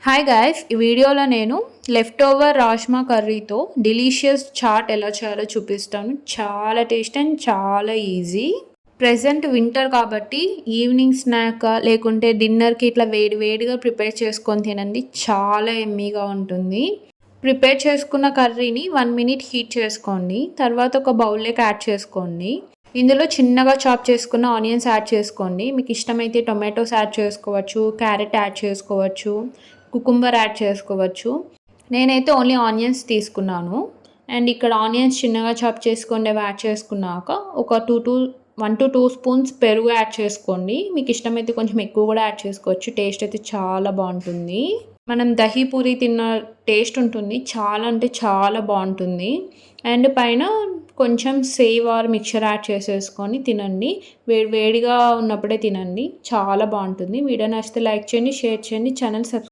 Hi guys, ఈ వీడియోలో నేను లెఫ్ట్ ఓవర్ రాజ్మా కర్రీతో డెలీషియస్ చాట్ ఎలా చేయాలో చూపిస్తాను. చాలా టేస్ట్ అండ్ చాలా ఈజీ. ప్రెజెంట్ వింటర్ కాబట్టి ఈవినింగ్ స్నాక్ లేకుంటే డిన్నర్కి ఇట్లా వేడిగా ప్రిపేర్ చేసుకొని తినండి. చాలా ఎమ్మీగా ఉంటుంది. ప్రిపేర్ చేసుకున్న కర్రీని 1 మినిట్ హీట్ చేసుకోండి. తర్వాత ఒక బౌల్లోకి యాడ్ చేసుకోండి. ఇందులో చిన్నగా చాప్ చేసుకున్న ఆనియన్స్ యాడ్ చేసుకోండి. మీకు ఇష్టమైతే టొమాటోస్ యాడ్ చేసుకోవచ్చు, క్యారెట్ యాడ్ చేసుకోవచ్చు, కుకుంబర్ యాడ్ చేసుకోవచ్చు. నేనైతే ఓన్లీ ఆనియన్స్ తీసుకున్నాను. అండ్ ఇక్కడ ఆనియన్స్ చిన్నగా చాప్ చేసుకోండి. అవి యాడ్ చేసుకున్నాక ఒక 1 to 2 స్పూన్స్ పెరుగు యాడ్ చేసుకోండి. మీకు ఇష్టమైతే కొంచెం ఎక్కువ కూడా యాడ్ చేసుకోవచ్చు. టేస్ట్ అయితే చాలా బాగుంటుంది. మనం దహీ పూరి తిన్న టేస్ట్ ఉంటుంది. చాలా అంటే చాలా బాగుంటుంది. అండ్ పైన కొంచెం సేవ్ ఆర్ మిక్చర్ యాడ్ చేసేసుకొని తినండి. వేడిగా ఉన్నప్పుడే తినండి. చాలా బాగుంటుంది. వీడియో నచ్చితే లైక్ చేయండి, షేర్ చేయండి, ఛానల్ సబ్స్క్రైబ్